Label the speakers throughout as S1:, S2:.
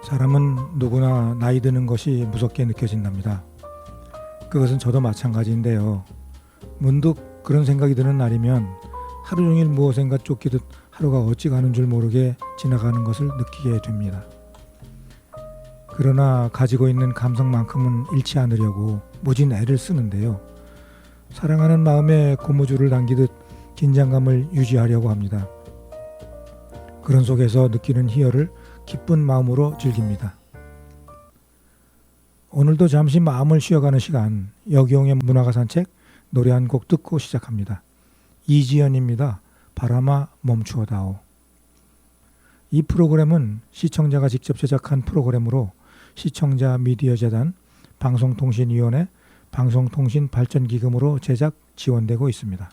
S1: 사람은 누구나 나이 드는 것이 무섭게 느껴진답니다. 그것은 저도 마찬가지인데요. 문득 그런 생각이 드는 날이면 하루 종일 무엇인가 쫓기듯 하루가 어찌 가는 줄 모르게 지나가는 것을 느끼게 됩니다. 그러나 가지고 있는 감성만큼은 잃지 않으려고 무진 애를 쓰는데요. 사랑하는 마음에 고무줄을 당기듯 긴장감을 유지하려고 합니다. 그런 속에서 느끼는 희열을 기쁜 마음으로 즐깁니다. 오늘도 잠시 마음을 쉬어가는 시간, 여기용의 문화가 산책, 노래 한 곡 듣고 시작합니다. 이지연입니다. 바람아 멈추어다오. 이 프로그램은 시청자가 직접 제작한 프로그램으로 시청자 미디어재단, 방송통신위원회, 방송통신발전기금으로 제작 지원되고 있습니다.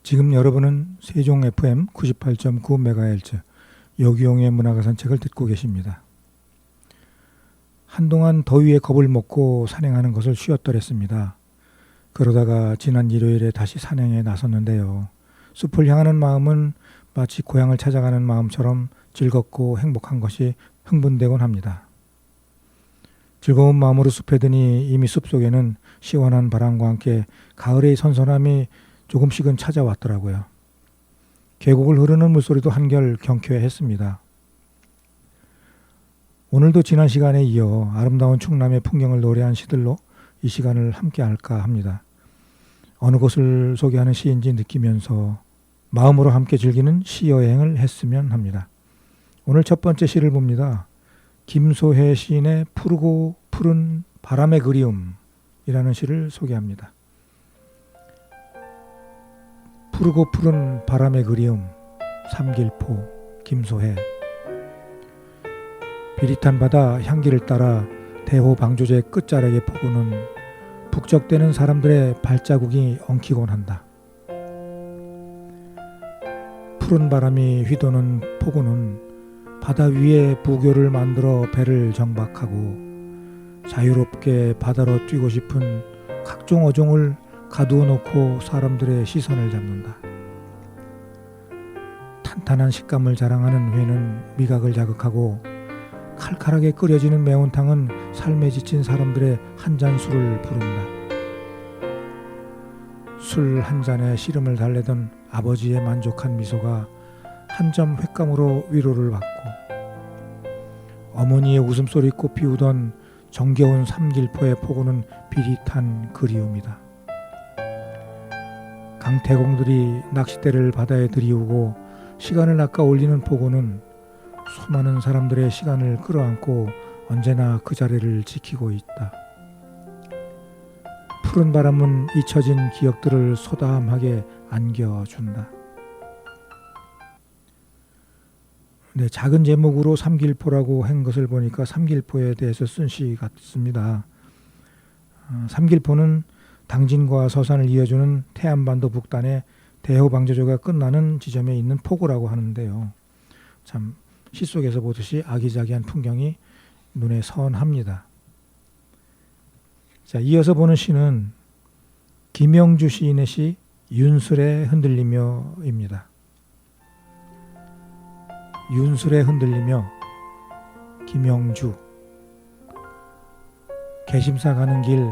S1: 지금 여러분은 세종 FM 98.9MHz 여기용의 문화가 산책을 듣고 계십니다. 한동안 더위에 겁을 먹고 산행하는 것을 쉬었더랬습니다. 그러다가 지난 일요일에 다시 산행에 나섰는데요. 숲을 향하는 마음은 마치 고향을 찾아가는 마음처럼 즐겁고 행복한 것이 흥분되곤 합니다. 즐거운 마음으로 숲에 드니 이미 숲속에는 시원한 바람과 함께 가을의 선선함이 조금씩은 찾아왔더라고요. 계곡을 흐르는 물소리도 한결 경쾌했습니다. 오늘도 지난 시간에 이어 아름다운 충남의 풍경을 노래한 시들로 이 시간을 함께 할까 합니다. 어느 곳을 소개하는 시인지 느끼면서 마음으로 함께 즐기는 시여행을 했으면 합니다. 오늘 첫 번째 시를 봅니다. 김소혜 시인의 푸르고 푸른 바람의 그리움이라는 시를 소개합니다. 푸르고 푸른 바람의 그리움, 삼길포, 김소혜. 비릿한 바다 향기를 따라 대호 방조제 끝자락의 포구는 북적대는 사람들의 발자국이 엉키곤 한다. 푸른 바람이 휘도는 포구는 바다 위에 부교를 만들어 배를 정박하고 자유롭게 바다로 뛰고 싶은 각종 어종을 가두어 놓고 사람들의 시선을 잡는다. 탄탄한 식감을 자랑하는 회는 미각을 자극하고 칼칼하게 끓여지는 매운탕은 삶에 지친 사람들의 한 잔 술을 부른다. 술 한 잔에 시름을 달래던 아버지의 만족한 미소가 한 점 횟감으로 위로를 받고 어머니의 웃음소리 꽃피우던 정겨운 삼길포의 포구는 비릿한 그리움이다. 강태공들이 낚싯대를 바다에 들이우고 시간을 낚아 올리는 포구는 수많은 사람들의 시간을 끌어안고 언제나 그 자리를 지키고 있다. 푸른 바람은 잊혀진 기억들을 소담하게 안겨준다. 네, 작은 제목으로 삼길포라고 한 것을 보니까 삼길포에 대해서 쓴 시 같습니다. 삼길포는 당진과 서산을 이어주는 태안반도 북단의 대호방조제가 끝나는 지점에 있는 포구라고 하는데요. 참 시 속에서 보듯이 아기자기한 풍경이 눈에 선합니다. 자, 이어서 보는 시는 김영주 시인의 시 윤술에 흔들리며입니다. 윤술에 흔들리며. 김영주. 개심사 가는 길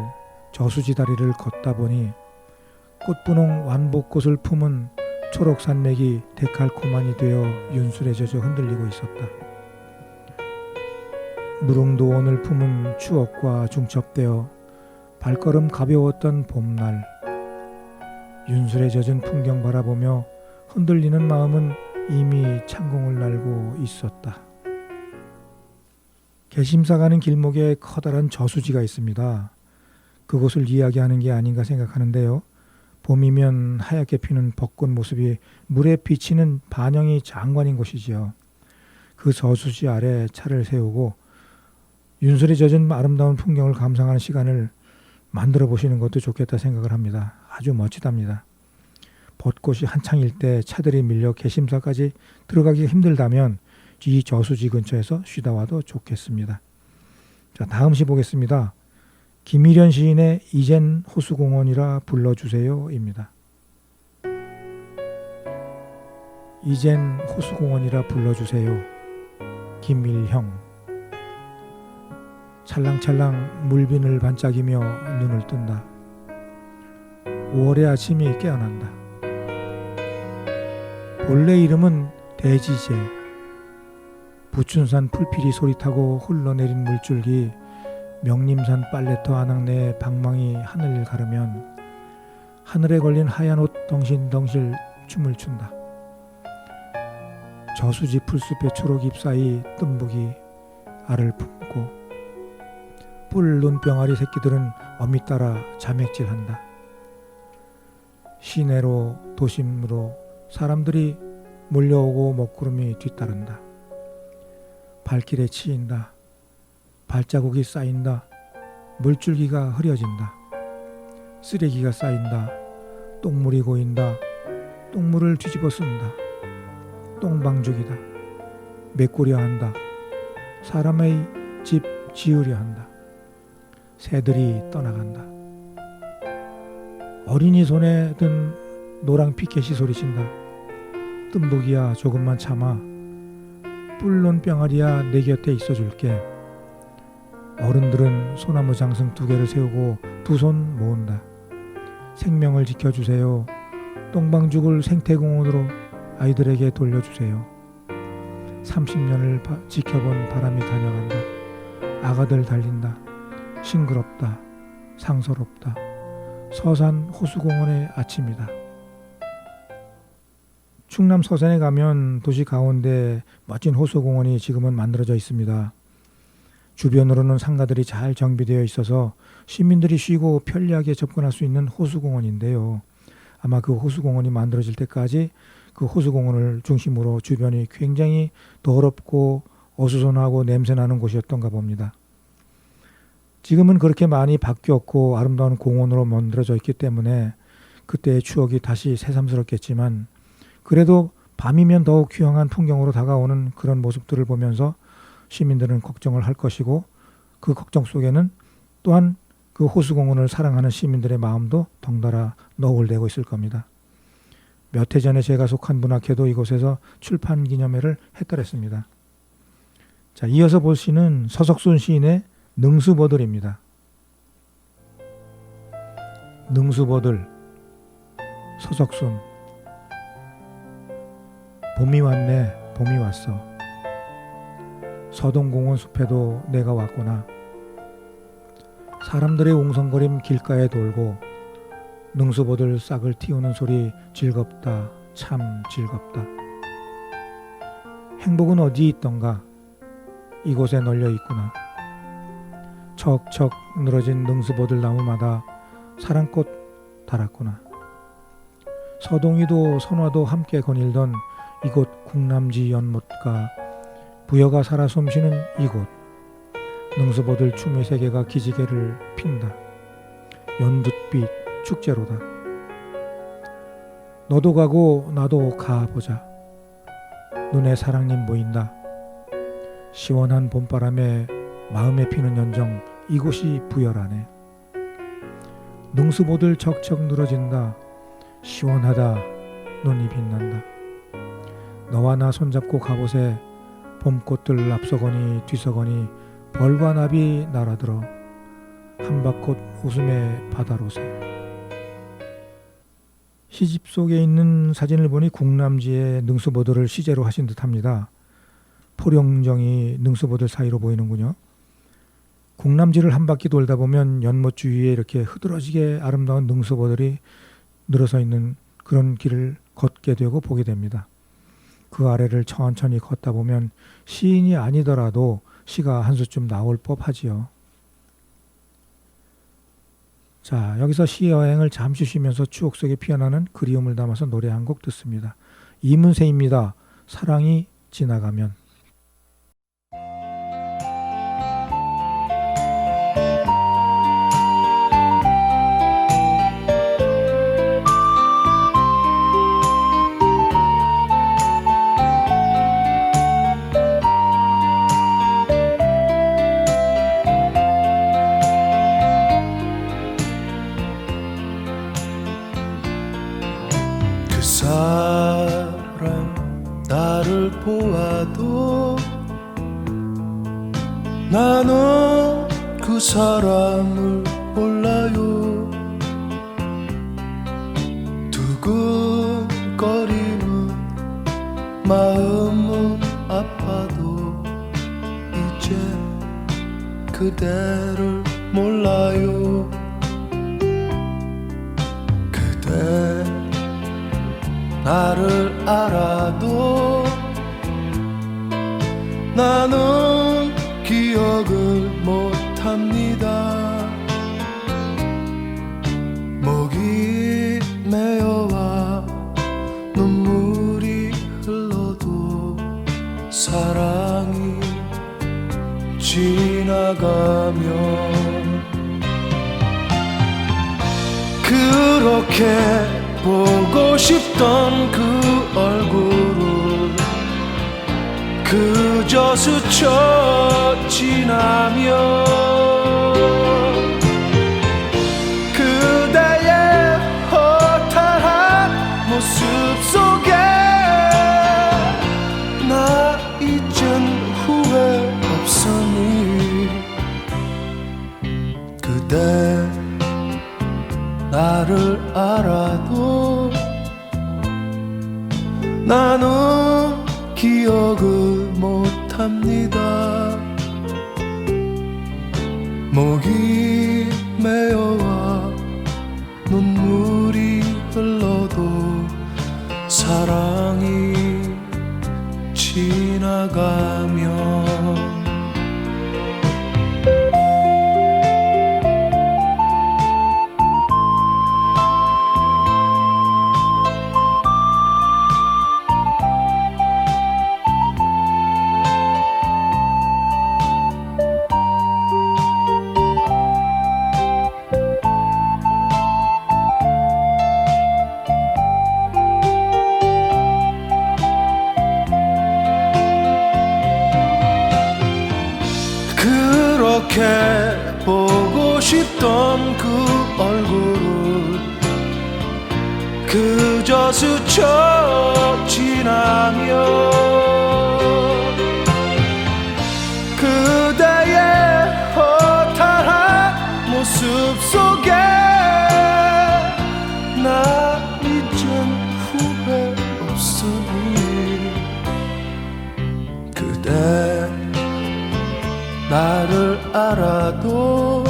S1: 저수지 다리를 걷다 보니 꽃분홍 완복꽃을 품은 초록산맥이 데칼코만이 되어 윤술에 젖어 흔들리고 있었다. 무릉도원을 품은 추억과 중첩되어 발걸음 가벼웠던 봄날, 윤술에 젖은 풍경 바라보며 흔들리는 마음은 이미 창공을 날고 있었다. 개심사 가는 길목에 커다란 저수지가 있습니다. 그곳을 이야기하는 게 아닌가 생각하는데요. 봄이면 하얗게 피는 벚꽃 모습이 물에 비치는 반영이 장관인 곳이지요. 그 저수지 아래 차를 세우고 윤술에 젖은 아름다운 풍경을 감상하는 시간을 만들어 보시는 것도 좋겠다 생각을 합니다. 아주 멋지답니다. 벚꽃이 한창일 때 차들이 밀려 개심사까지 들어가기 힘들다면 이 저수지 근처에서 쉬다 와도 좋겠습니다. 자, 다음 시 보겠습니다. 김일현 시인의 이젠 호수공원이라 불러주세요입니다. 이젠 호수공원이라 불러주세요. 김일형. 찰랑찰랑 물빈을 반짝이며 눈을 뜬다. 5월의 아침이 깨어난다. 본래 이름은 대지제. 부춘산 풀필이 소리타고 흘러내린 물줄기 명림산 빨래터 안악내의 방망이 하늘을 가르면 하늘에 걸린 하얀 옷 덩실덩실 춤을 춘다. 저수지 풀숲의 초록 잎사이 뜸북이 알을 품고 뿔 눈병아리 새끼들은 어미 따라 자맥질한다. 시내로 도심으로 사람들이 몰려오고 먹구름이 뒤따른다. 발길에 치인다. 발자국이 쌓인다. 물줄기가 흐려진다. 쓰레기가 쌓인다. 똥물이 고인다. 똥물을 뒤집어 쓴다. 똥방죽이다. 메꾸려 한다. 사람의 집 지으려 한다. 새들이 떠나간다. 어린이 손에 든 노랑 피켓이 소리친다. 뜸북이야 조금만 참아. 뿔론 병아리야 내 곁에 있어줄게. 어른들은 소나무 장승 2개를 세우고 2손 모은다. 생명을 지켜주세요. 똥방죽을 생태공원으로 아이들에게 돌려주세요. 30년을 지켜본 바람이 다녀간다. 아가들 달린다. 싱그럽다. 상서롭다. 서산 호수공원의 아침이다. 충남 서산에 가면 도시 가운데 멋진 호수공원이 지금은 만들어져 있습니다. 주변으로는 상가들이 잘 정비되어 있어서 시민들이 쉬고 편리하게 접근할 수 있는 호수공원인데요. 아마 그 호수공원이 만들어질 때까지 그 호수공원을 중심으로 주변이 굉장히 더럽고 어수선하고 냄새나는 곳이었던가 봅니다. 지금은 그렇게 많이 바뀌었고 아름다운 공원으로 만들어져 있기 때문에 그때의 추억이 다시 새삼스럽겠지만, 그래도 밤이면 더욱 휘황한 풍경으로 다가오는 그런 모습들을 보면서 시민들은 걱정을 할 것이고, 그 걱정 속에는 또한 그 호수공원을 사랑하는 시민들의 마음도 덩달아 너울대고 있을 겁니다. 몇 해 전에 제가 속한 문학회도 이곳에서 출판 기념회를 했더랬습니다. 자, 이어서 볼 시는 서석순 시인의 능수보들입니다. 능수보들, 서석순. 봄이 왔네, 봄이 왔어. 서동공원 숲에도 내가 왔구나. 사람들의 웅성거림 길가에 돌고 능수보들 싹을 틔우는 소리 즐겁다, 참 즐겁다. 행복은 어디 있던가, 이곳에 널려 있구나. 척척 늘어진 능수보들 나무마다 사랑꽃 달았구나. 서동이도 선화도 함께 거닐던 이곳 국남지 연못가, 부여가 살아 숨쉬는 이곳, 능수보들 춤의 세계가 기지개를 핀다. 연두빛 축제로다. 너도 가고 나도 가보자. 눈에 사랑님 보인다. 시원한 봄바람에 마음에 피는 연정, 이곳이 부여라네. 능수보들 척척 늘어진다. 시원하다. 눈이 빛난다. 너와 나 손잡고 가보세. 봄꽃들 앞서거니 뒤서거니 벌과 나비 날아들어 한밭꽃 웃음의 바다로새. 시집 속에 있는 사진을 보니 국남지의 능수보들을 시제로 하신 듯합니다. 포령정이 능수보들 사이로 보이는군요. 국남지를 한 바퀴 돌다 보면 연못 주위에 이렇게 흐드러지게 아름다운 능수보들이 늘어서 있는 그런 길을 걷게 되고 보게 됩니다. 그 아래를 천천히 걷다 보면 시인이 아니더라도 시가 한 수쯤 나올 법하지요. 자, 여기서 시 여행을 잠시 쉬면서 추억 속에 피어나는 그리움을 담아서 노래 한 곡 듣습니다. 이문세입니다. 사랑이 지나가면.
S2: 사람 나를 보아도 나는 그 사람을 몰라요. 두근거리는 마음은 아파도 이제 그대를 몰라요. 그대 나를 알아도 나는 기억을 못합니다. 목이 메어와 눈물이 흘러도 사랑이 지나가면 그렇게 보고 싶던 그 얼굴을 그저 스쳐 지나면 그대의 허탈한 모습 속에 나 잊은 후회 없으니 그대 나를 알아도 나는 기억을 못합니다. 목이 메어와 눈물이 흘러도 사랑이 지나가면 그렇게 보고 싶던 그 얼굴을 그저 스쳐 지나며 그대의 허탈한 모습 속에 나 이젠 후회 없으니 그대 나를 알아도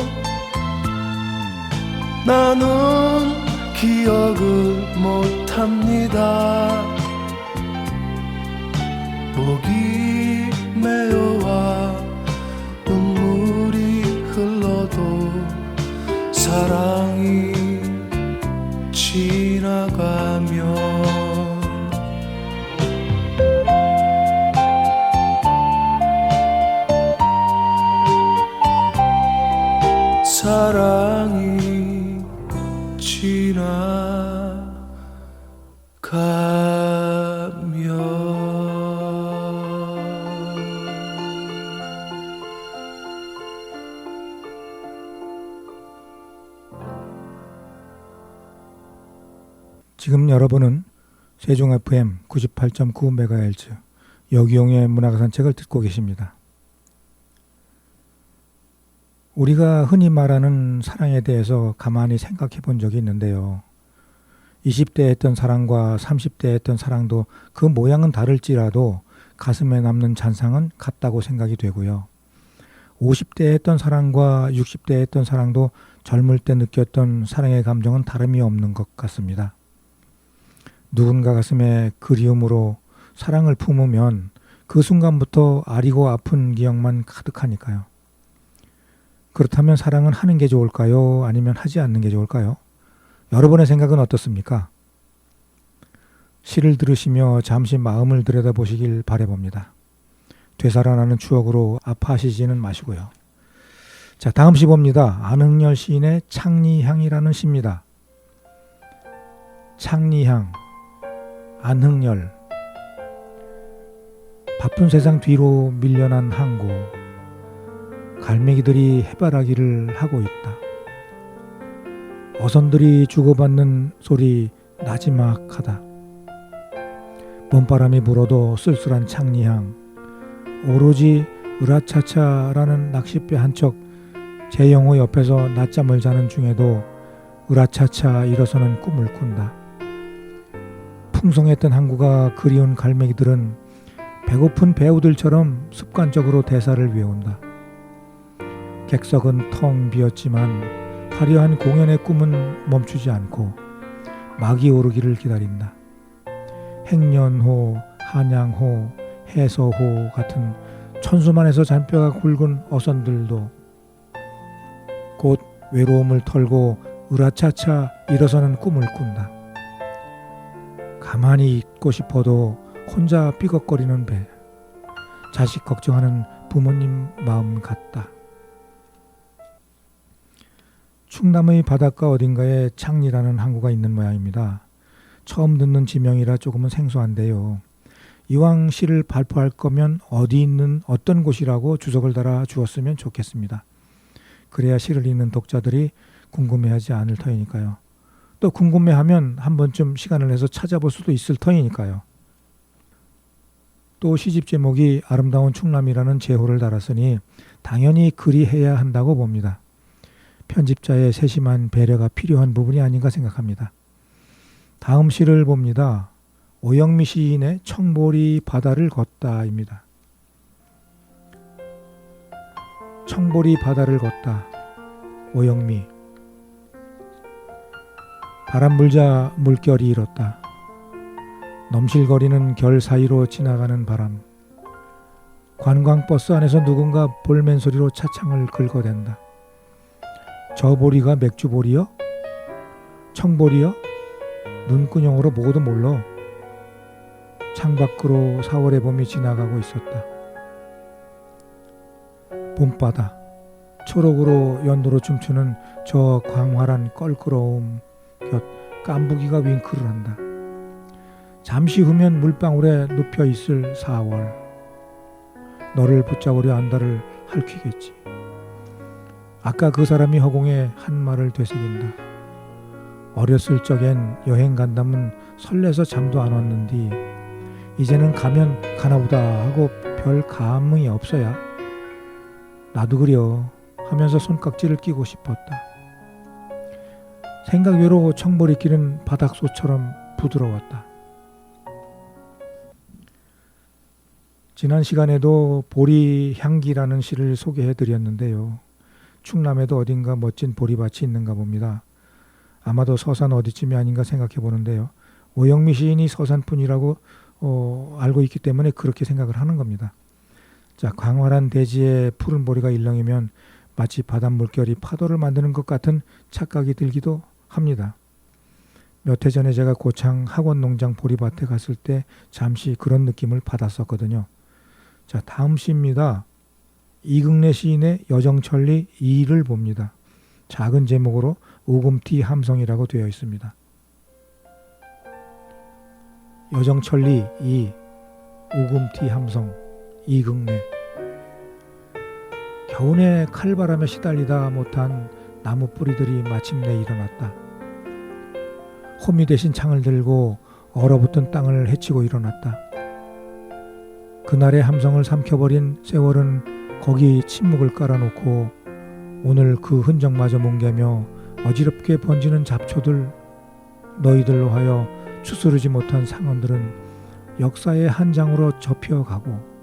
S2: 나는 기억을 못합니다. 목이 메어와 눈물이 흘러도 사랑이 지나가면 사랑이 지나가면
S1: 지금 여러분은 세종 FM 98.9MHz 여기용의 문화가 산책을 듣고 계십니다. 우리가 흔히 말하는 사랑에 대해서 가만히 생각해 본 적이 있는데요. 20대에 했던 사랑과 30대에 했던 사랑도 그 모양은 다를지라도 가슴에 남는 잔상은 같다고 생각이 되고요. 50대에 했던 사랑과 60대에 했던 사랑도 젊을 때 느꼈던 사랑의 감정은 다름이 없는 것 같습니다. 누군가 가슴에 그리움으로 사랑을 품으면 그 순간부터 아리고 아픈 기억만 가득하니까요. 그렇다면 사랑은 하는 게 좋을까요? 아니면 하지 않는 게 좋을까요? 여러분의 생각은 어떻습니까? 시를 들으시며 잠시 마음을 들여다보시길 바라봅니다. 되살아나는 추억으로 아파하시지는 마시고요. 자, 다음 시 봅니다. 안흥열 시인의 창리향이라는 시입니다. 창리향, 안흥열. 바쁜 세상 뒤로 밀려난 항구. 갈매기들이 해바라기를 하고 있다. 어선들이 주고받는 소리 나지막하다. 봄바람이 불어도 쓸쓸한 창리향. 오로지 으라차차라는 낚싯배 한 척 제 영호 옆에서 낮잠을 자는 중에도 으라차차 일어서는 꿈을 꾼다. 풍성했던 항구가 그리운 갈매기들은 배고픈 배우들처럼 습관적으로 대사를 외운다. 객석은 텅 비었지만 화려한 공연의 꿈은 멈추지 않고 막이 오르기를 기다린다. 행년호, 한양호, 해서호 같은 천수만에서 잔뼈가 굵은 어선들도 곧 외로움을 털고 으라차차 일어서는 꿈을 꾼다. 가만히 있고 싶어도 혼자 삐걱거리는 배, 자식 걱정하는 부모님 마음 같다. 충남의 바닷가 어딘가에 창리라는 항구가 있는 모양입니다. 처음 듣는 지명이라 조금은 생소한데요. 이왕 시를 발표할 거면 어디 있는 어떤 곳이라고 주석을 달아 주었으면 좋겠습니다. 그래야 시를 읽는 독자들이 궁금해하지 않을 터이니까요. 또 궁금해하면 한 번쯤 시간을 내서 찾아볼 수도 있을 터이니까요. 또 시집 제목이 아름다운 충남이라는 제호를 달았으니 당연히 그리해야 한다고 봅니다. 편집자의 세심한 배려가 필요한 부분이 아닌가 생각합니다. 다음 시를 봅니다. 오영미 시인의 청보리 바다를 걷다입니다. 청보리 바다를 걷다. 오영미. 바람 불자 물결이 일었다. 넘실거리는 결 사이로 지나가는 바람. 관광버스 안에서 누군가 볼멘 소리로 차창을 긁어댄다. 저 보리가 맥주보리요? 청보리요? 눈구녕으로 보고도 몰라. 창밖으로 4월의 봄이 지나가고 있었다. 봄바다, 초록으로 연도로 춤추는 저 광활한 껄끄러움 곁 깐부기가 윙크를 한다. 잠시 후면 물방울에 눕혀있을 4월. 너를 붙잡으려 안다를 핥히겠지. 아까 그 사람이 허공에 한 말을 되새긴다. 어렸을 적엔 여행 간다면 설레서 잠도 안 왔는디 이제는 가면 가나보다 하고 별 감흥이 없어야. 나도 그려 하면서 손깍지를 끼고 싶었다. 생각 외로 청보리길은 바닥소처럼 부드러웠다. 지난 시간에도 보리향기라는 시를 소개해드렸는데요. 충남에도 어딘가 멋진 보리밭이 있는가 봅니다. 아마도 서산 어디쯤이 아닌가 생각해 보는데요. 오영미 시인이 서산뿐이라고 알고 있기 때문에 그렇게 생각을 하는 겁니다. 자, 광활한 대지에 푸른 보리가 일렁이면 마치 바닷물결이 파도를 만드는 것 같은 착각이 들기도 합니다. 몇 해 전에 제가 고창 학원농장 보리밭에 갔을 때 잠시 그런 느낌을 받았었거든요. 자, 다음 시입니다. 이극래 시인의 여정천리 2를 봅니다. 작은 제목으로 우금티 함성이라고 되어 있습니다. 여정천리 2, 우금티 함성, 이극래. 겨우내 칼바람에 시달리다 못한 나무 뿌리들이 마침내 일어났다. 호미 대신 창을 들고 얼어붙은 땅을 헤치고 일어났다. 그날의 함성을 삼켜버린 세월은 거기 침묵을 깔아놓고 오늘 그 흔적마저 뭉개며 어지럽게 번지는 잡초들, 너희들로 하여 추스르지 못한 상언들은 역사의 한 장으로 접혀가고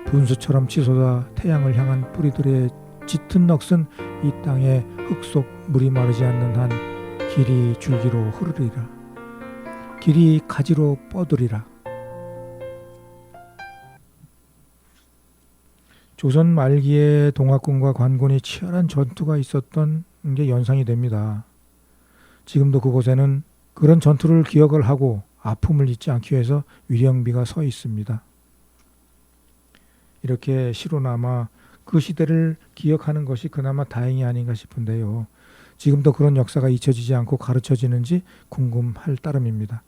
S1: 분수처럼 치솟아 태양을 향한 뿌리들의 짙은 넋은 이 땅의 흙 속 물이 마르지 않는 한 길이 줄기로 흐르리라. 길이 가지로 뻗으리라. 조선 말기에 동학군과 관군이 치열한 전투가 있었던 게 연상이 됩니다. 지금도 그곳에는 그런 전투를 기억을 하고 아픔을 잊지 않기 위해서 위령비가 서 있습니다. 이렇게 시로나마 그 시대를 기억하는 것이 그나마 다행이 아닌가 싶은데요. 지금도 그런 역사가 잊혀지지 않고 가르쳐지는지 궁금할 따름입니다.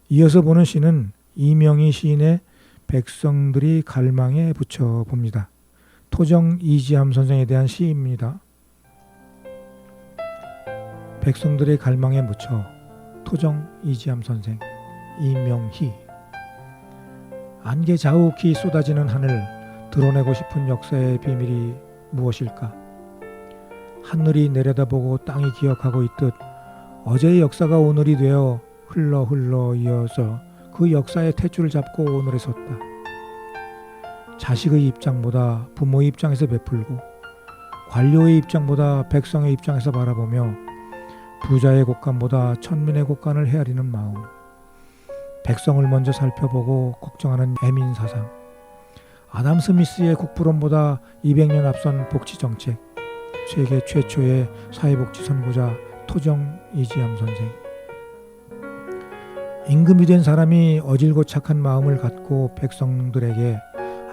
S1: 이어서 보는 시는 이명희 시인의 백성들이 갈망에 붙여봅니다. 토정 이지함 선생에 대한 시입니다. 백성들의 갈망에 묻혀 토정 이지함 선생 이명희. 안개 자욱히 쏟아지는 하늘, 드러내고 싶은 역사의 비밀이 무엇일까? 하늘이 내려다보고 땅이 기억하고 있듯 어제의 역사가 오늘이 되어 흘러 이어서 그 역사의 탯줄을 잡고 오늘에 섰다. 자식의 입장보다 부모의 입장에서 베풀고 관료의 입장보다 백성의 입장에서 바라보며 부자의 곳간보다 천민의 곳간을 헤아리는 마음, 백성을 먼저 살펴보고 걱정하는 애민사상, 아담 스미스의 국부론보다 200년 앞선 복지정책, 세계 최초의 사회복지 선구자 토정 이지함 선생. 임금이 된 사람이 어질고 착한 마음을 갖고 백성들에게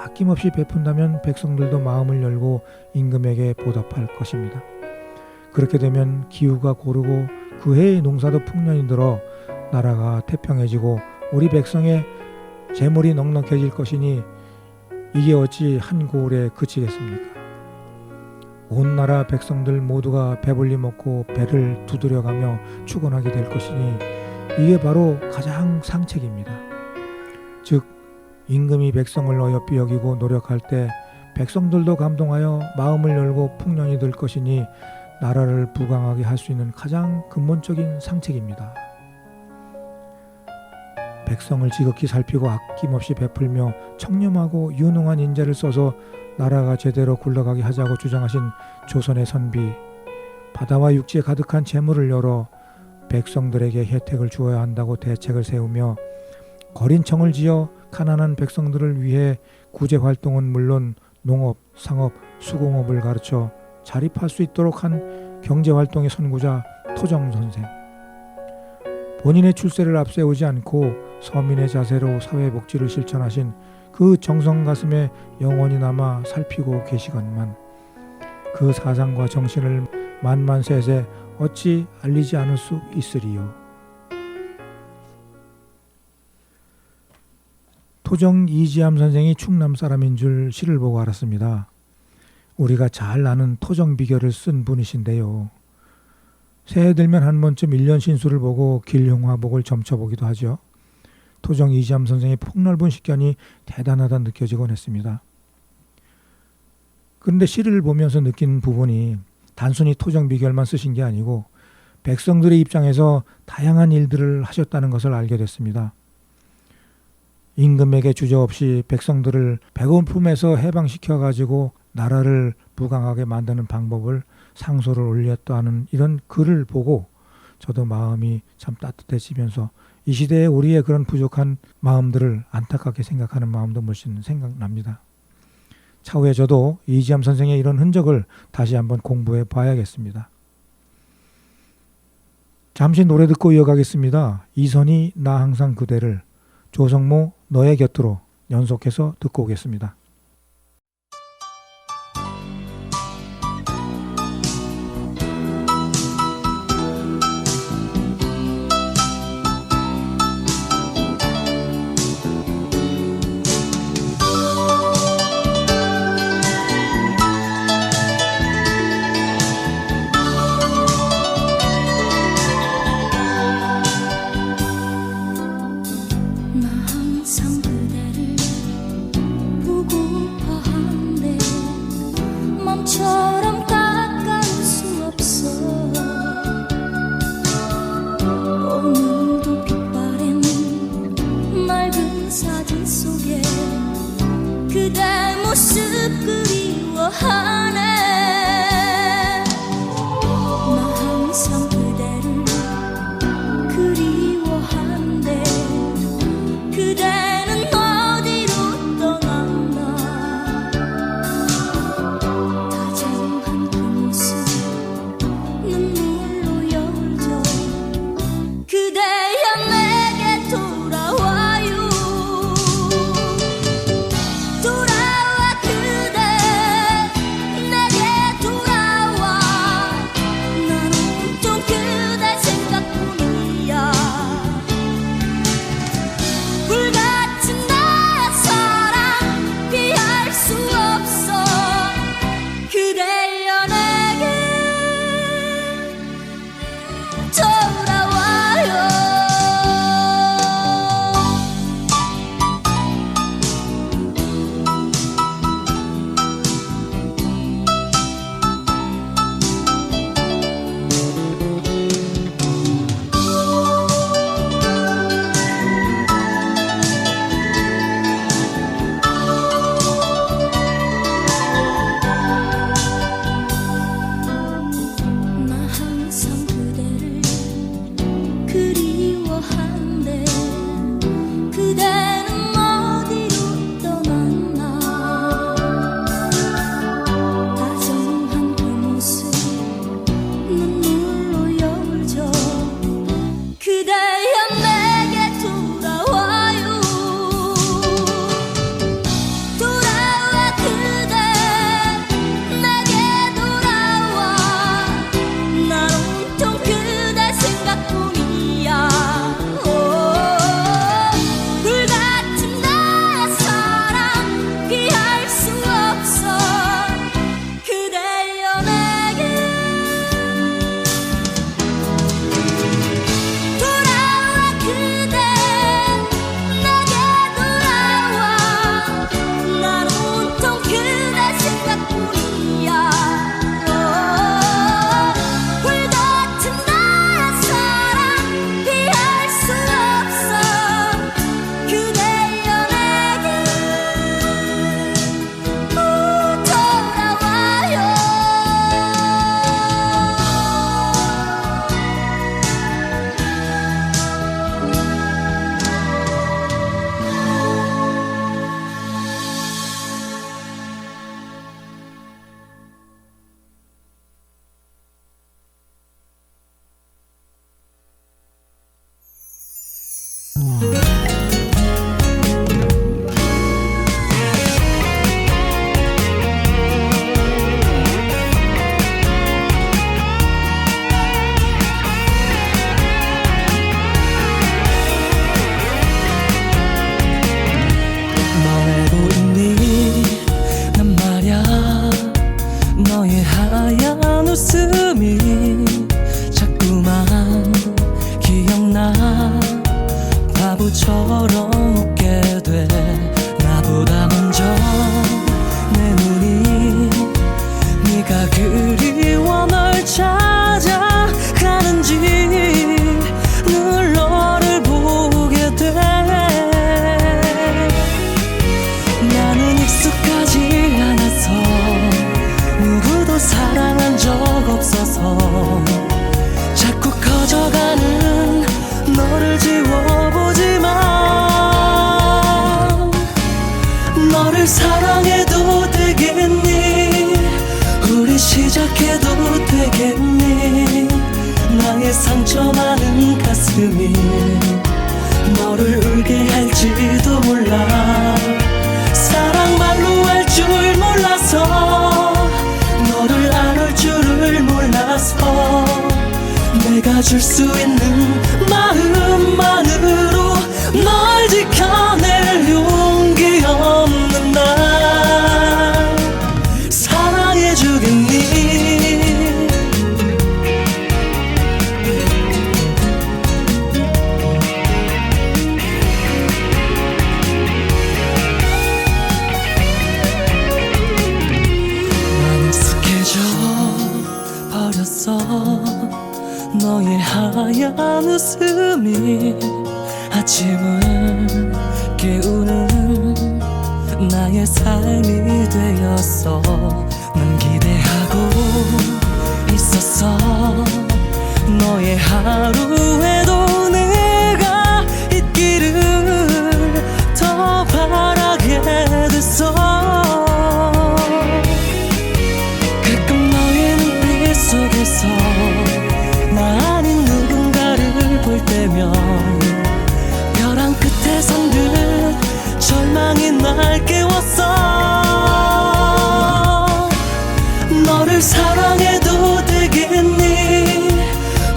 S1: 아낌없이 베푼다면 백성들도 마음을 열고 임금에게 보답할 것입니다. 그렇게 되면 기후가 고르고 그 해의 농사도 풍년이 들어 나라가 태평해지고 우리 백성의 재물이 넉넉해질 것이니 이게 어찌 한 고을에 그치겠습니까? 온 나라 백성들 모두가 배불리 먹고 배를 두드려가며 축원하게 될 것이니 이게 바로 가장 상책입니다. 즉 임금이 백성을 어여삐 여기고 노력할 때 백성들도 감동하여 마음을 열고 풍년이 들 것이니 나라를 부강하게 할 수 있는 가장 근본적인 상책입니다. 백성을 지극히 살피고 아낌없이 베풀며 청렴하고 유능한 인재를 써서 나라가 제대로 굴러가게 하자고 주장하신 조선의 선비, 바다와 육지에 가득한 재물을 열어 백성들에게 혜택을 주어야 한다고 대책을 세우며 거린청을 지어 가난한 백성들을 위해 구제활동은 물론 농업, 상업, 수공업을 가르쳐 자립할 수 있도록 한 경제활동의 선구자 토정선생. 본인의 출세를 앞세우지 않고 서민의 자세로 사회복지를 실천하신 그 정성 가슴에 영원히 남아 살피고 계시건만 그 사상과 정신을 만만세세 어찌 알리지 않을 수 있으리요. 토정 이지함 선생이 충남 사람인 줄 시를 보고 알았습니다. 우리가 잘 아는 토정 비결을 쓴 분이신데요. 새해 들면 한 번쯤 1년 신수를 보고 길흉화복을 점쳐보기도 하죠. 토정 이지암 선생의 폭넓은 식견이 대단하다 느껴지곤 했습니다. 그런데 시를 보면서 느낀 부분이 단순히 토정 비결만 쓰신 게 아니고 백성들의 입장에서 다양한 일들을 하셨다는 것을 알게 됐습니다. 임금에게 주저없이 백성들을 배고픔에서 해방시켜가지고 나라를 부강하게 만드는 방법을 상소를 올렸다는 이런 글을 보고 저도 마음이 참 따뜻해지면서 이 시대에 우리의 그런 부족한 마음들을 안타깝게 생각하는 마음도 물씬 생각납니다. 차후에 저도 이지암 선생의 이런 흔적을 다시 한번 공부해 봐야겠습니다. 잠시 노래 듣고 이어가겠습니다. 이선희 나 항상 그대를, 조성모 너의 곁으로 연속해서 듣고 오겠습니다.
S3: 나 항상 그대를 보고파한데 맘처럼 가까울 수 없어. 오늘도 빛바랜 맑은 사진 속에 그대 모습 그리워하네. 나 항상 그대를 그리워한데 그대는 어디로 떠났나. 다정한 그 모습 눈물로 열져. 그대여 내게 돌아와요. 돌아와 그대 내
S2: 너를 사랑해도 되겠니? 우리 시작해도 되겠니? 나의 상처 많은 가슴이 너를 울게 할지도 몰라. 사랑 말로 할 줄 몰라서, 너를 안을 줄을 몰라서, 내가 줄 수 있는 마음만으로 널 지켜낼 용기 없는 날 사랑해주겠니? 나는 익숙해져 버렸어. 너의 하얀 웃음이 아침을 깨우는 나의 삶이 되었어. 난 기대하고 있었어. 너의 하루에도 내가 있기를 더 바라게 됐어. 가끔 너의 눈빛 속에서 나 아닌 누군가를 볼 때면 벼랑 끝에 선 듯 절망이 날 깨웠어. 너를 사랑해도 되겠니?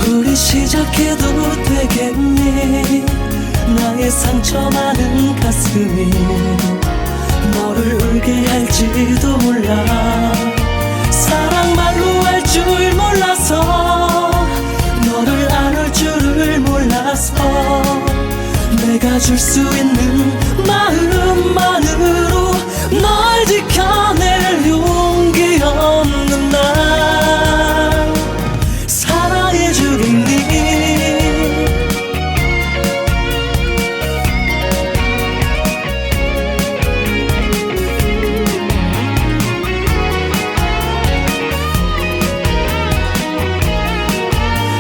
S2: 우리 시작해도 되겠니? 나의 상처 많은 가슴이 너를 울게 할지도 몰라. 사랑 말로 할 줄 몰라서, 너를 안을 줄을 몰라서, 내가 줄 수 있는 마음만으로 널 지켜낼 용기 없는 날 사랑해주겠니?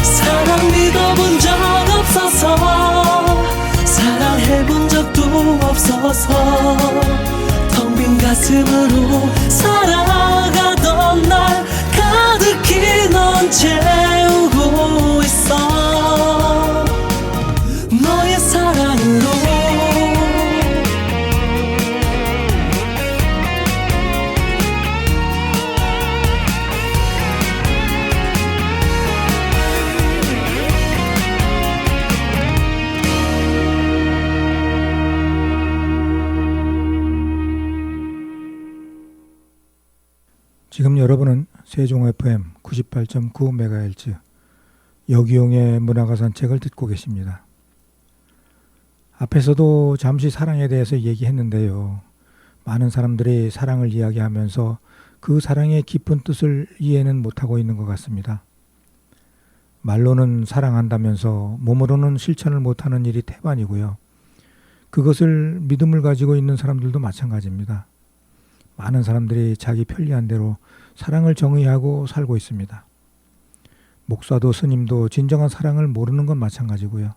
S2: 사랑 믿어본 적 없어서, 사랑해본 적도 없어서, 텅 빈 가슴으로 살아가던 날 가득히 넌 채우고 있어. 너의 사랑으로
S1: 지금 여러분은 세종 FM 98.9MHz 여기용의 문화가 산책을 듣고 계십니다. 앞에서도 잠시 사랑에 대해서 얘기했는데요. 많은 사람들이 사랑을 이야기하면서 그 사랑의 깊은 뜻을 이해는 못하고 있는 것 같습니다. 말로는 사랑한다면서 몸으로는 실천을 못하는 일이 태반이고요. 그것을 믿음을 가지고 있는 사람들도 마찬가지입니다. 많은 사람들이 자기 편리한 대로 사랑을 정의하고 살고 있습니다. 목사도 스님도 진정한 사랑을 모르는 건 마찬가지고요.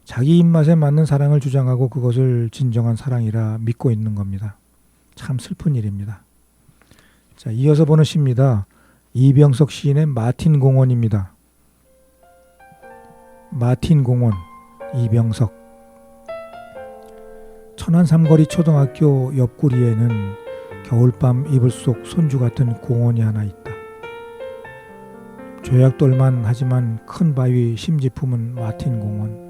S1: 자기 입맛에 맞는 사랑을 주장하고 그것을 진정한 사랑이라 믿고 있는 겁니다. 참 슬픈 일입니다. 자, 이어서 보는 시입니다. 이병석 시인의 마틴 공원입니다. 마틴 공원, 이병석. 천안 삼거리 초등학교 옆구리에는 겨울밤 이불 속 손주 같은 공원이 하나 있다. 조약돌만 하지만 큰 바위 심지품은 마틴 공원.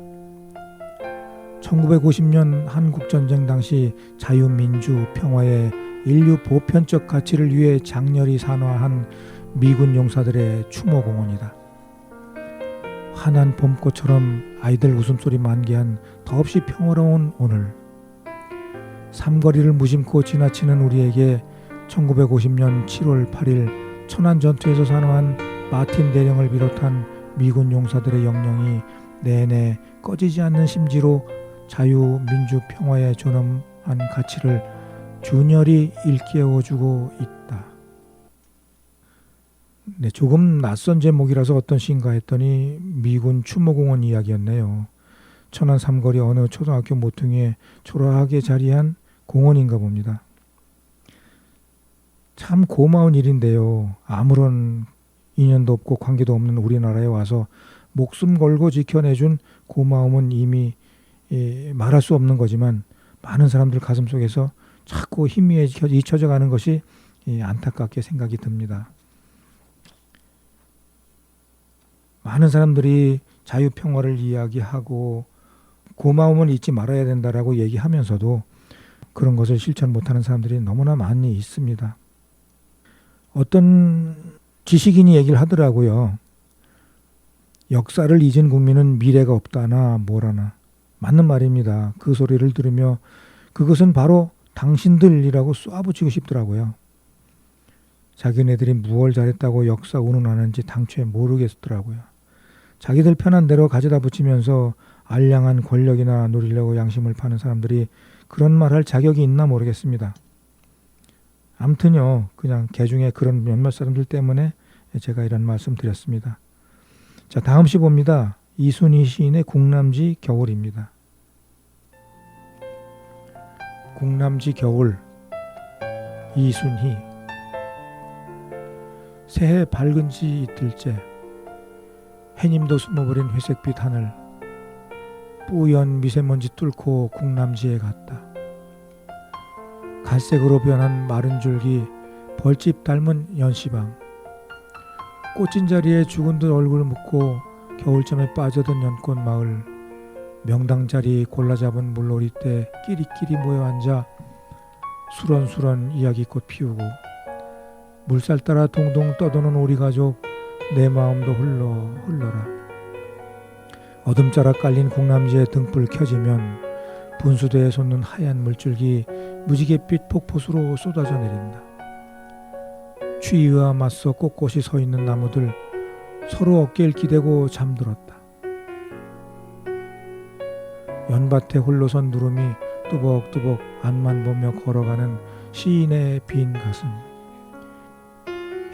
S1: 1950년 한국전쟁 당시 자유민주 평화의 인류 보편적 가치를 위해 장렬히 산화한 미군 용사들의 추모공원이다. 환한 봄꽃처럼 아이들 웃음소리 만개한 더없이 평화로운 오늘, 삼거리를 무심코 지나치는 우리에게 1950년 7월 8일 천안 전투에서 산화한 마틴 대령을 비롯한 미군 용사들의 영령이 내내 꺼지지 않는 심지로 자유, 민주, 평화의 존엄한 가치를 준열히 일깨워주고 있다. 네, 조금 낯선 제목이라서 어떤 시인가 했더니 미군 추모공원 이야기였네요. 천안 삼거리 어느 초등학교 모퉁이에 초라하게 자리한 공원인가 봅니다. 참 고마운 일인데요. 아무런 인연도 없고 관계도 없는 우리나라에 와서 목숨 걸고 지켜내준 고마움은 이미 말할 수 없는 거지만 많은 사람들 가슴속에서 자꾸 희미해져 잊혀져 가는 것이 안타깝게 생각이 듭니다. 많은 사람들이 자유평화를 이야기하고 고마움은 잊지 말아야 된다라고 얘기하면서도 그런 것을 실천 못하는 사람들이 너무나 많이 있습니다. 어떤 지식인이 얘기를 하더라고요. 역사를 잊은 국민은 미래가 없다나 뭐라나. 맞는 말입니다. 그 소리를 들으며 그것은 바로 당신들이라고 쏘아붙이고 싶더라고요. 자기네들이 무엇을 잘했다고 역사 운운하는지 당초에 모르겠더라고요. 자기들 편한 대로 가져다 붙이면서 알량한 권력이나 누리려고 양심을 파는 사람들이 그런 말할 자격이 있나 모르겠습니다. 아무튼요, 그냥 개중에 그런 몇몇 사람들 때문에 제가 이런 말씀 드렸습니다. 자, 다음 시 봅니다. 이순희 시인의 궁남지 겨울입니다. 궁남지 겨울, 이순희. 새해 밝은 지 이틀째, 해님도 숨어버린 회색빛 하늘, 뿌연 미세먼지 뚫고 궁남지에 갔다. 갈색으로 변한 마른 줄기, 벌집 닮은 연시방, 꽃진 자리에 죽은 듯 얼굴 묻고 겨울잠에 빠져든 연꽃 마을, 명당 자리 골라 잡은 물놀이때 끼리끼리 모여 앉아 수런수런 이야기꽃 피우고, 물살 따라 동동 떠도는 우리 가족, 내 마음도 흘러라. 어둠자락 깔린 궁남지에 등불 켜지면 분수대에 솟는 하얀 물줄기 무지갯빛 폭포수로 쏟아져 내린다. 추위와 맞서 꼿꼿이 서 있는 나무들 서로 어깨를 기대고 잠들었다. 연밭에 홀로 선 누름이 뚜벅뚜벅 앞만 보며 걸어가는 시인의 빈 가슴.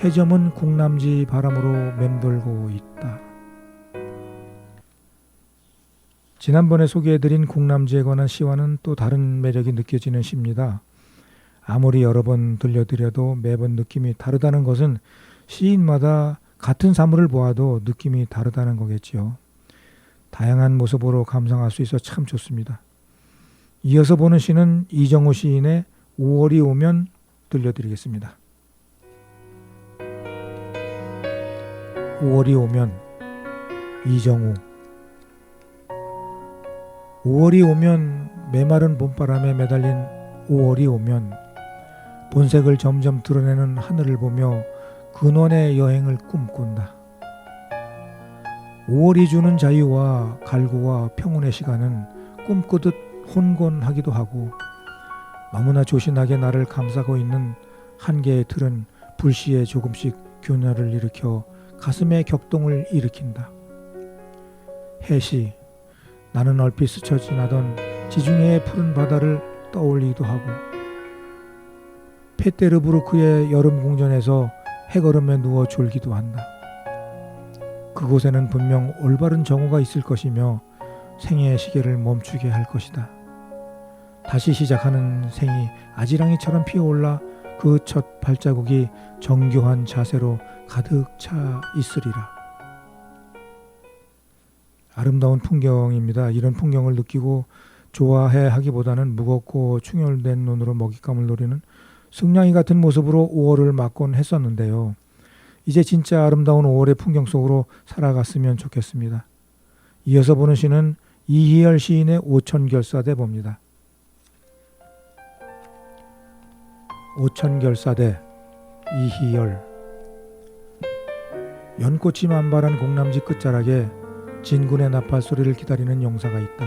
S1: 해점은 궁남지 바람으로 맴돌고 있다. 지난번에 소개해드린 궁남지에 관한 시와는 또 다른 매력이 느껴지는 시입니다. 아무리 여러 번 들려드려도 매번 느낌이 다르다는 것은 시인마다 같은 사물을 보아도 느낌이 다르다는 거겠지요. 다양한 모습으로 감상할 수 있어 참 좋습니다. 이어서 보는 시는 이정우 시인의 5월이 오면 들려드리겠습니다. 5월이 오면, 이정우. 5월이 오면, 메마른 봄바람에 매달린 5월이 오면 본색을 점점 드러내는 하늘을 보며 근원의 여행을 꿈꾼다. 5월이 주는 자유와 갈구와 평온의 시간은 꿈꾸듯 혼곤하기도 하고, 너무나 조신하게 나를 감싸고 있는 한계의 틀은 불시에 조금씩 균열을 일으켜 가슴에 격동을 일으킨다. 해시, 나는 얼핏 스쳐 지나던 지중해의 푸른 바다를 떠올리기도 하고, 페테르부르크의 여름 궁전에서 해걸음에 누워 졸기도 한다. 그곳에는 분명 올바른 정오가 있을 것이며 생애의 시계를 멈추게 할 것이다. 다시 시작하는 생이 아지랑이처럼 피어올라 그 첫 발자국이 정교한 자세로 가득 차 있으리라. 아름다운 풍경입니다. 이런 풍경을 느끼고 좋아해 하기보다는 무겁고 충혈된 눈으로 먹잇감을 노리는 승냥이 같은 모습으로 5월을 맞곤 했었는데요. 이제 진짜 아름다운 5월의 풍경 속으로 살아갔으면 좋겠습니다. 이어서 보는 시는 이희열 시인의 오천결사대 봅니다. 오천결사대, 이희열. 연꽃이 만발한 공남지 끝자락에 진군의 나팔 소리를 기다리는 용사가 있다.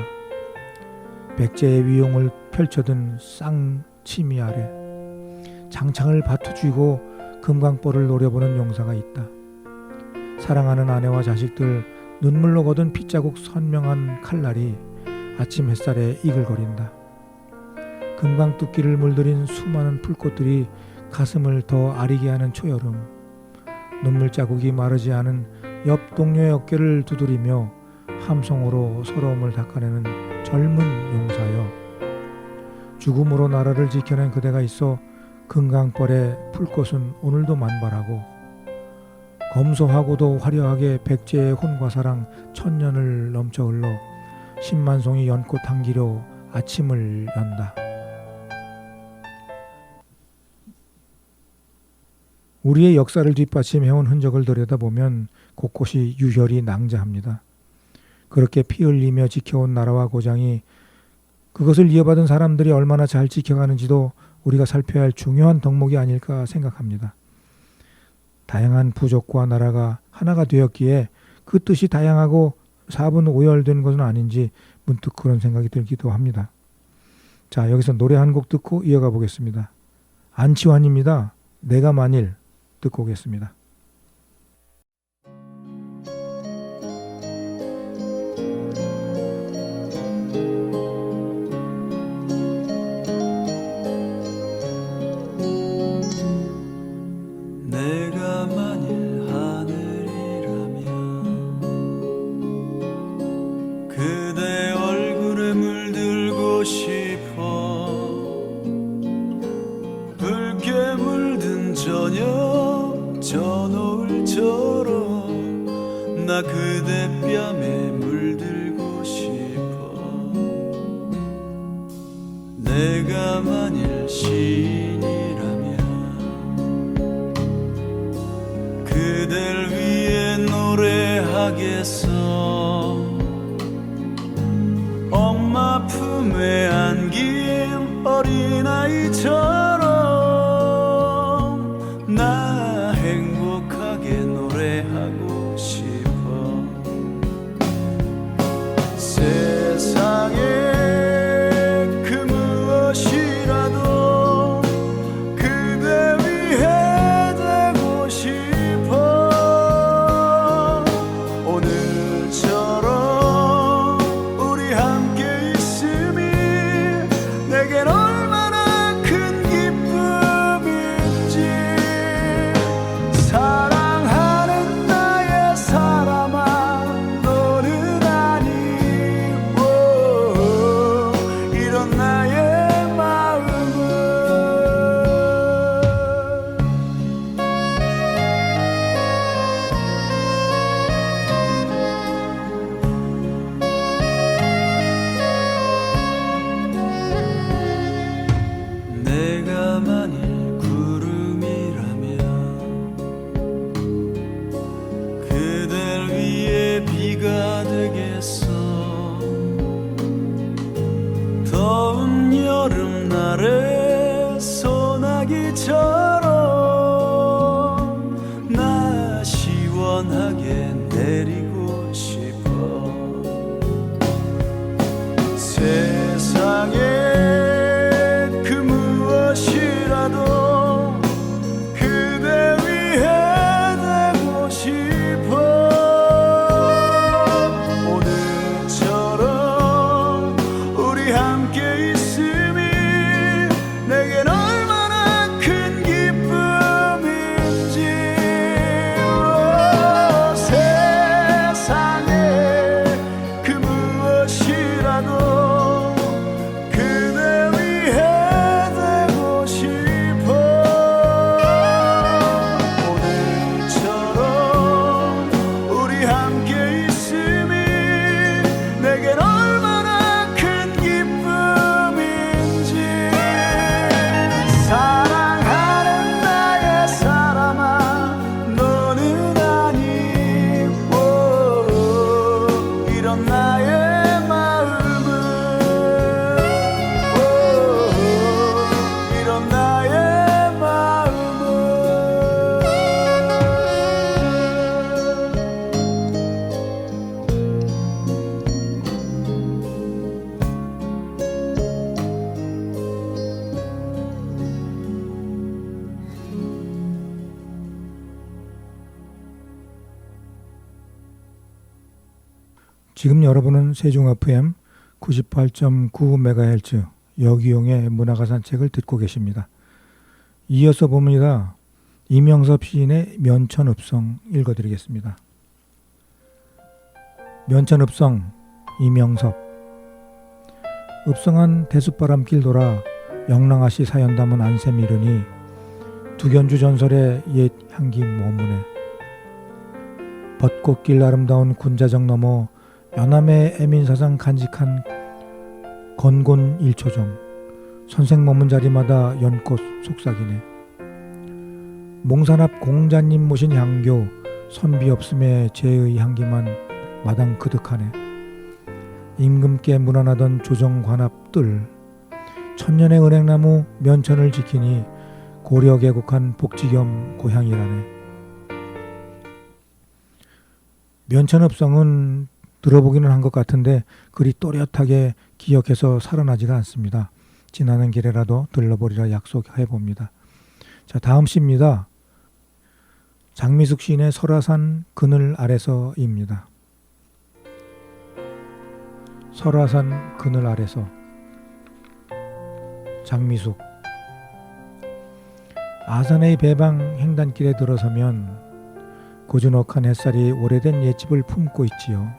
S1: 백제의 위용을 펼쳐든 쌍치미 아래 장창을 바투쥐고 금강벌을 노려보는 용사가 있다. 사랑하는 아내와 자식들 눈물로 거둔 핏자국 선명한 칼날이 아침 햇살에 이글거린다. 금강뚝기를 물들인 수많은 풀꽃들이 가슴을 더 아리게 하는 초여름. 눈물 자국이 마르지 않은 옆 동료의 어깨를 두드리며 함성으로 서러움을 닦아내는 젊은 용사여. 죽음으로 나라를 지켜낸 그대가 있어 금강벌의 풀꽃은 오늘도 만발하고 검소하고도 화려하게 백제의 혼과 사랑 천년을 넘쳐 흘러 10만 송이 연꽃 향기로 아침을 연다. 우리의 역사를 뒷받침해온 흔적을 들여다보면 곳곳이 유혈이 낭자합니다. 그렇게 피 흘리며 지켜온 나라와 고장이 그것을 이어받은 사람들이 얼마나 잘 지켜가는지도 우리가 살펴야 할 중요한 덕목이 아닐까 생각합니다. 다양한 부족과 나라가 하나가 되었기에 그 뜻이 다양하고 사분 오열된 것은 아닌지 문득 그런 생각이 들기도 합니다. 자, 여기서 노래 한 곡 듣고 이어가 보겠습니다. 안치환입니다. 내가 만일 듣고 오겠습니다.
S2: 내가 만일 하늘이라면 그대 얼굴에 물들고 싶어. 붉게 물든 저녁 저 노을처럼 나 그대 뺨에 물들고 싶어. 내가 만일 시인이라면 그댈 위해 노래하겠어. 엄마 품에 안긴 어린아이처럼 나 행복하게 노래하고 싶어. 세상에 그 무엇이라도 그대 위해 되고 싶어. 오늘처럼 우리 함께 있음이 내겐 얼마나 큰 기쁨인지. 사랑하는 나의 사람아 너는 아니고 이런 나의 마음은. 내가 만일 구름이라면 그댈 위해 비가 되겠어. 더운 여름날에 소나기처럼 나 시원하게 내리고 싶어. 세상에 그 무엇이라도 그대 위해 되고 싶어. 오늘처럼 우리 함께 있음이 내겐 얼마나 큰 기쁨인지. 세상에 그 무엇이라도 그대 위해 되고 싶어. 오늘처럼 우리 함께 있음이 내겐 얼마나 큰 기쁨인지. 사랑하는 나의 사람아 너는 아니고 이런 나의 마음은. 이런 나의 마음은.
S1: 지금 여러분은 세종 FM 98.9MHz 여기용의 문화가산책을 듣고 계십니다. 이어서 봅니다. 이명섭 시인의 면천읍성 읽어드리겠습니다. 면천읍성 이명섭. 읍성한 대숫바람길 돌아 영랑아시 사연 담은 안샘 이르니 두견주 전설의 옛 향기 모문에 벚꽃길 아름다운 군자정 넘어 연암의 애민사상 간직한 건곤 일초정 선생 머문 자리마다 연꽃 속삭이네. 몽산 앞 공자님 모신 향교 선비 없음에 제의 향기만 마당 그득하네. 임금께 문안하던 조정관 앞 뜰 천년의 은행나무 면천을 지키니 고려 개국한 복지겸 고향이라네. 면천읍성은 들어보기는 한 것 같은데 그리 또렷하게 기억해서 살아나지가 않습니다. 지나는 길에라도 들러보리라 약속해봅니다. 자, 다음 시입니다. 장미숙 시인의 설화산 그늘 아래서입니다. 설화산 그늘 아래서. 장미숙. 아산의 배방 횡단길에 들어서면 고즈넉한 햇살이 오래된 옛집을 품고 있지요.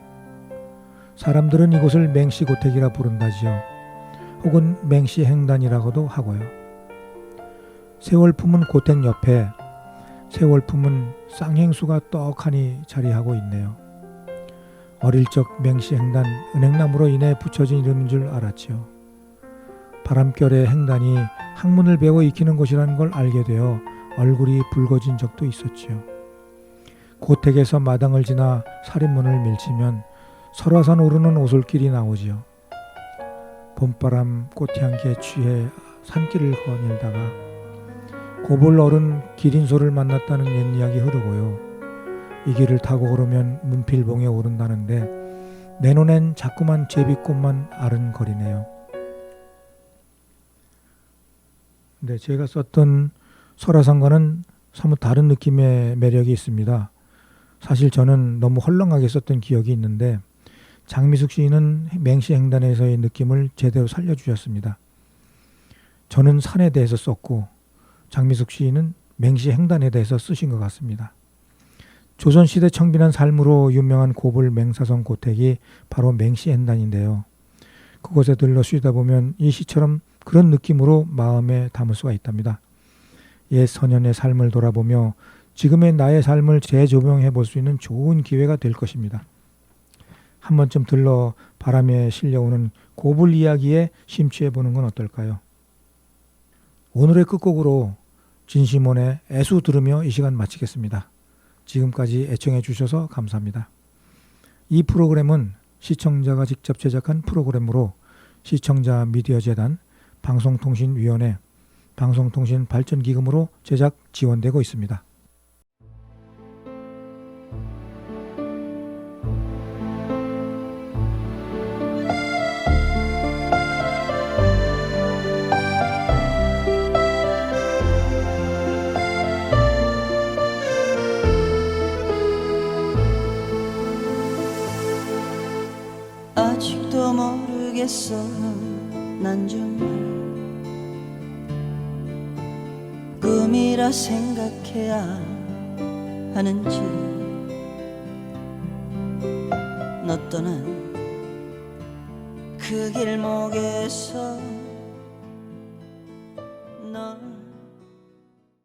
S1: 사람들은 이곳을 맹시고택이라 부른다지요. 혹은 맹시행단이라고도 하고요. 세월 품은 고택 옆에 세월 품은 쌍행수가 떡하니 자리하고 있네요. 어릴 적 맹시행단 은행나무로 인해 붙여진 이름인 줄 알았지요. 바람결에 행단이 학문을 배워 익히는 곳이라는 걸 알게 되어 얼굴이 붉어진 적도 있었지요. 고택에서 마당을 지나 사림문을 밀치면 설화산 오르는 오솔길이 나오지요. 봄바람 꽃향기에 취해 산길을 거닐다가 고볼 어른 기린소를 만났다는 옛이야기 흐르고요. 이 길을 타고 오르면 문필봉에 오른다는데 내 눈엔 자꾸만 제비꽃만 아른거리네요. 네, 제가 썼던 설화산과는 사뭇 다른 느낌의 매력이 있습니다. 사실 저는 너무 헐렁하게 썼던 기억이 있는데 장미숙 시인은 맹시행단에서의 느낌을 제대로 살려주셨습니다. 저는 산에 대해서 썼고 장미숙 시인은 맹시행단에 대해서 쓰신 것 같습니다. 조선시대 청빈한 삶으로 유명한 고불 맹사성 고택이 바로 맹시행단인데요. 그곳에 들러 쉬다 보면 이 시처럼 그런 느낌으로 마음에 담을 수가 있답니다. 옛 소년의 삶을 돌아보며 지금의 나의 삶을 재조명해 볼 수 있는 좋은 기회가 될 것입니다. 한 번쯤 들러 바람에 실려오는 고불 이야기에 심취해 보는 건 어떨까요? 오늘의 끝곡으로 진시몬의 애수 들으며 이 시간 마치겠습니다. 지금까지 애청해 주셔서 감사합니다. 이 프로그램은 시청자가 직접 제작한 프로그램으로 시청자 미디어재단 방송통신위원회 방송통신발전기금으로 제작 지원되고 있습니다.
S4: 아직도 모르겠어 난 정말 꿈이라 생각해야 하는지 너 떠난 그 길목에서